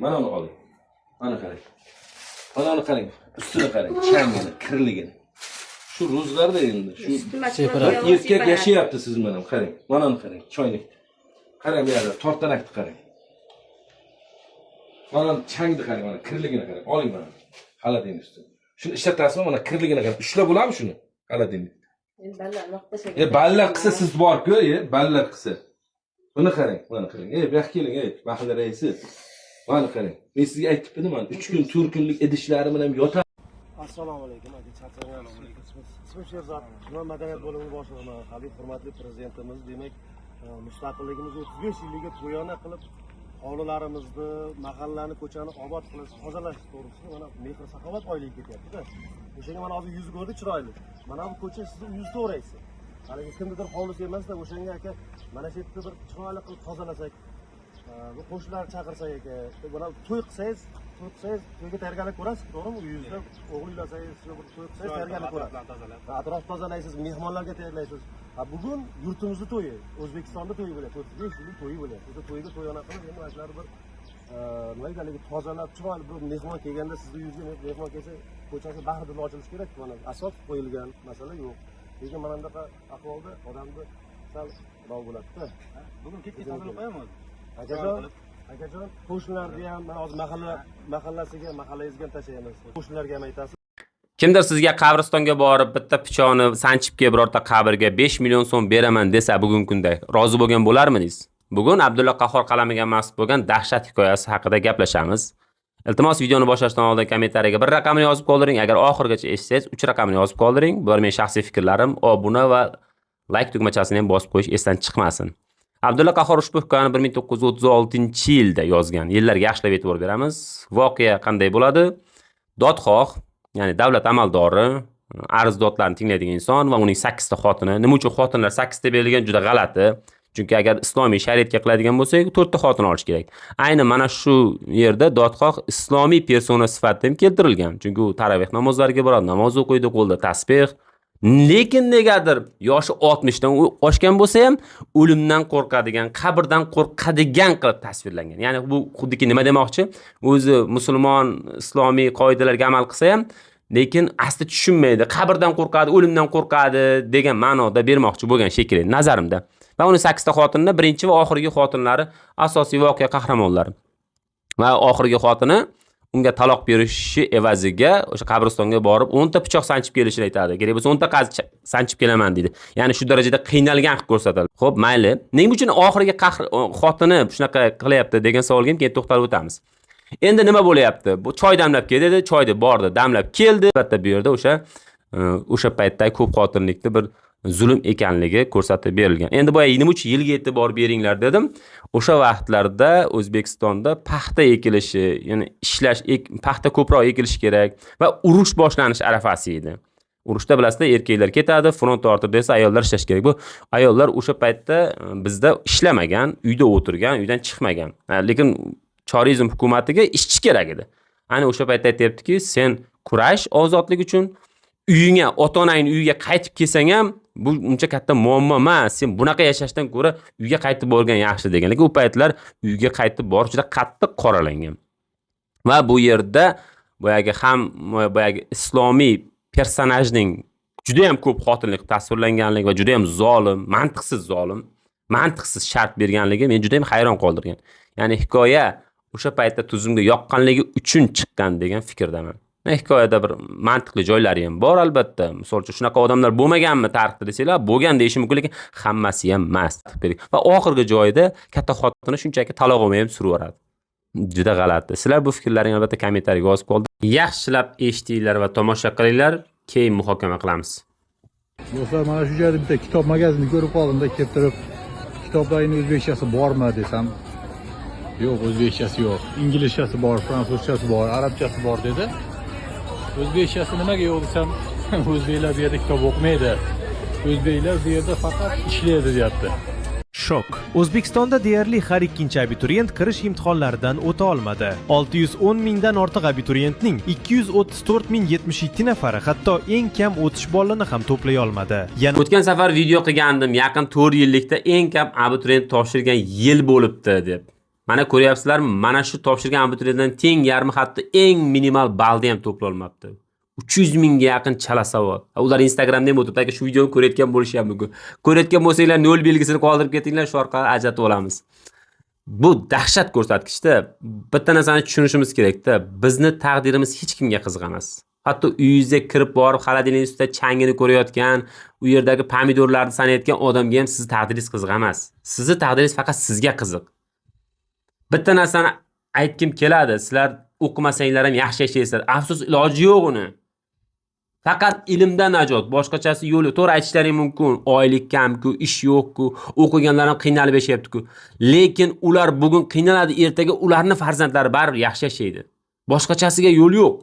Mana uni oling. Mana qarang. Mana uni qarang. Ustini qarang. Changini, kirligini. Shu ro'zlarda endi shu erkak yashayapti siz bilan qarang. Mana uni qarang. Choynak. Qarang bu yerda tortanakni qarang. Mana changni qarang, mana kirligini qarang. Oling mana. Xaladin ustini. Shuni ishlatasizmi? Mana kirligini qarang. Ushlab bo'ladimi shuni? Xaladin. Ballaq qilsa siz bor-ku, ballaq qilsa. Buni qarang, mana qarang. Bu yoqqa keling, mahalla raisi. Mana qarang. Men sizga aytibdim, mana 3 kun, 4 kunlik idishlari bilan yotar. Assalomu alaykum, aka charchagan. Ismim Sherzod, tuman madaniyat bo'limi boshlig'iman. Habib hurmatli prezidentimiz, demak, mustaqilligimiz 35 yilligiga to'yona qilib, hovlilarimizni, mahallani, ko'chani obod qilish, tozalash to'g'risida mana mehr saxovat oyligi ketyapti-da. O'shanga mana hozir yuzi ko'rdi chiroyli. Mana bu ko'cha sizni uyingizni to'g'raysiz. Haligi kimnidir hovlisi emas-da, o'shanga aka mana shu yerda bir chiroyli qilib tozalasak, bu qo'shnilarni chaqirsak aka, mana to'y qilsangiz, to'yga tayyorgarlik ko'rasiz, to'g'rimi? Uyingizda o'g'il uylasangiz, bir to'y qilsangiz tayyorgarlik ko'rasiz. Atrof tozalaysiz, mehmonlarga tayyorlaysiz. Bugun yurtimizning to'yi, O'zbekistonda to'yi bo'lyapti, 35 yillik to'yi bo'lyapti. O'sha to'yga to'yona qilib, endi mana shular bir nima ekanligi tozalab, chiroyli bir mehmon kelganda sizni uyingizga mehmon kelsa, ko'chasi bahridan ochilishi kerak. Mana asos qo'yilgan masala yo'q. Lekin mana bunaqa ahvolda odamni sal rov bo'ladi-da. Bugun ketga tozalab qo'yamiz. Akajon, qo'shnilarga ham mana hozir mahallasiga, mahallangizga tashlaymiz. Qo'shnilarga ham aytasiz. Kimdir sizga qabristonga borib bitta pichoqni sanchib kelib birorta qabrga 5 million so'm beraman desa bugungi kunda rozi bo'lgan bo'larmidingiz? Bugun Abdulla Qahhor qalamiga mas'ul bo'lgan dahshat hikoyasi haqida gaplashamiz. Iltimos videoni boshlashdan oldin kommentariyaga bir raqamni yozib qoldiring. Agar oxirigacha eshitsangiz 3 raqamni yozib qoldiring. Bular mening shaxsiy fikrlarim. Obuna va like tugmachasini ham bosib qo'yish esdan chiqmasin. Abdulla Qahhor ushbu hikoyani 1936-yilda yozgan. Yillarga yaxshilab e'tibor beramiz. Voqea qanday bo'ladi? Dodxoh, ya'ni davlat amaldori, arz-dodlarni tinglaydigan inson va uning 8 ta xotini. Nima uchun xotinlar 8 ta berilgan juda g'alati. Chunki agar islomiy shariatga qiladigan bo'lsak, 4 ta xotin olish kerak. Ayni mana shu yerda dodxoh islomiy persona sifatida ham keltirilgan. Chunki u taravih namozlariga boradi, namoz o'qiydi, qo'lda tasbih. Lekin negadir yoshi 60 dan oshgan bo'lsa ham o'limdan qo'rqadigan, qabrdan qo'rqadigan qilib tasvirlangan. Ya'ni bu xuddiki nima demoqchi? O'zi musulmon islomiy qoidalarga amal qilsa ham, lekin asli tushunmaydi. Qabrdan qo'rqadi, o'limdan qo'rqadi degan ma'noda bermoqchi bo'lgan shekilli nazarimda. Va uning 8 ta xotinni birinchi va oxirgi xotinlari asosiy voqea qahramonlari. Va oxirgi xotini unga taloq berishi evaziga o'sha qabristonga borib 10 ta pichoq sanchib kelishini aytadi. Kerak bo'lsa 10 ta qazi sanchib kelaman deydi. Ya'ni shu darajada qiynalgan qilib ko'rsatadi. Xo'p, mayli. Nima uchun oxirgi xotini shunaqa qilyapti degan savolga ham keyin to'xtalib o'tamiz. Endi nima bo'lyapti? Bu choy damlab keldi dedi, choyni bordi, damlab keldi. Albatta bu yerda o'sha paytdagi ko'p xotinlikni bir zulm ekanligi ko'rsatib berilgan. Endi boya nima uchun yilga e'tibor beringlar dedim. O'sha vaqtlarda O'zbekistonda paxta ekilishi, ya'ni paxta ko'proq ekilishi kerak va urush boshlanish arafasi edi. Urushda bilasizlar, erkaklar ketadi, front ortida desa ayollar ishlash kerak. Bu ayollar o'sha paytda bizda ishlamagan, uyda o'tirgan, uydan chiqmagan. Lekin chorizm hukumatiga ishchi kerak edi. Ana o'sha paytda aytayaptiki, sen kurash ozodlik uchun, uyingga, ota-onangning uyiga qaytib kelsang ham bu uncha katta muammo emas. Sen bunaqa yashashdan ko'ra uyga qaytib borgan yaxshi degan. Lekin u paytlar uyga qaytib borish juda qattiq qoralangan. Va bu yerda boyagi islomiy personajning juda ham ko'p xotinlik tasvirlanganligi va juda ham zolim, mantiqsiz shart berganligi meni juda ham hayron qoldirgan. Ya'ni hikoya o'sha paytda tuzumga yoqqanligi uchun chiqqan degan fikrdaman. Hikoyada bir mantiqli joylari ham bor albatta. Misol uchun shunaqa odamlar bo'lmaganmi tarixda desanglar, bo'lgan deyish mumkin, lekin hammasi ham emas. Va oxirgi joyida katta xotini shunchaki taloq olmay ham suraveradi. Juda g'alati. Sizlar bu fikrlaringizni albatta kommentariyaga yozib qoldiring. Yaxshilab eshitinglar va tomosha qilinglar, keyin muhokama qilamiz. Do'stlar, mana shu joyda bitta kitob magazinini ko'rib qoldim-da, kelib turib, kitoblarning o'zbekchasi bormi desam, yo'q, o'zbekchasi yo'q. Inglizchasi bor, fransuzchasi bor, arabchasi bor dedi. O'zbekchasi nimaga yo'q desam, o'zbeklar bu yerda kitob o'qimaydi. O'zbeklar bu yerda faqat ishlaydi deyapti. Shok. O'zbekistonda deyarli har ikkinchi abituriyent kirish imtihonlaridan o'ta olmadi. 610 mingdan ortiq abituriyentning 234.072 nafari hatto eng kam o'tish ballini ham to'play olmadi. O'tgan safar video qilgandim, yaqin 4 yillikda eng kam abituriyent topshirgan yil bo'libdi deb. Mana ko'ryapsizlarmi? Mana shu topshirgan abituriyentdan teng yarmi hatto eng minimal balni ham to'pla olmabdi. 300 mingga yaqin chala savol. Ular Instagramda ham o'tirib, shu videoni ko'rayotgan bo'lishi ham mumkin. Ko'rayotgan bo'lsanglar 0 belgisini qoldirib ketinglar, shu orqali ajratib olamiz. Bu dahshat ko'rsatkichda. Bitta narsani tushunishimiz kerak-da. Bizni taqdirimiz hech kimga qiziq emas. Hatto uyingizga kirib borib, xolodilnik ustida changini ko'rayotgan, u yerdagi pomidorlarni sanayotgan odamga ham siz taqdiringiz qiziq emas. Sizni taqdiringiz faqat sizga qiziq. Bitta narsani aytkim keladi. Sizlar o'qimasanglar ham yaxshi yashaysizlar. Afsus, iloji yo'q uni. Faqat ilmdan najot, boshqachasi yo'li. To'g'ri aytishlaring mumkin. Oylik kam-ku, ish yo'q-ku, o'qiganlar ham qiynalib yashayapti-ku. Lekin ular bugun qiynaladi, ertaga ularning farzandlari baribir yaxshi yashaydi. Boshqachasiga yo'l yo'q.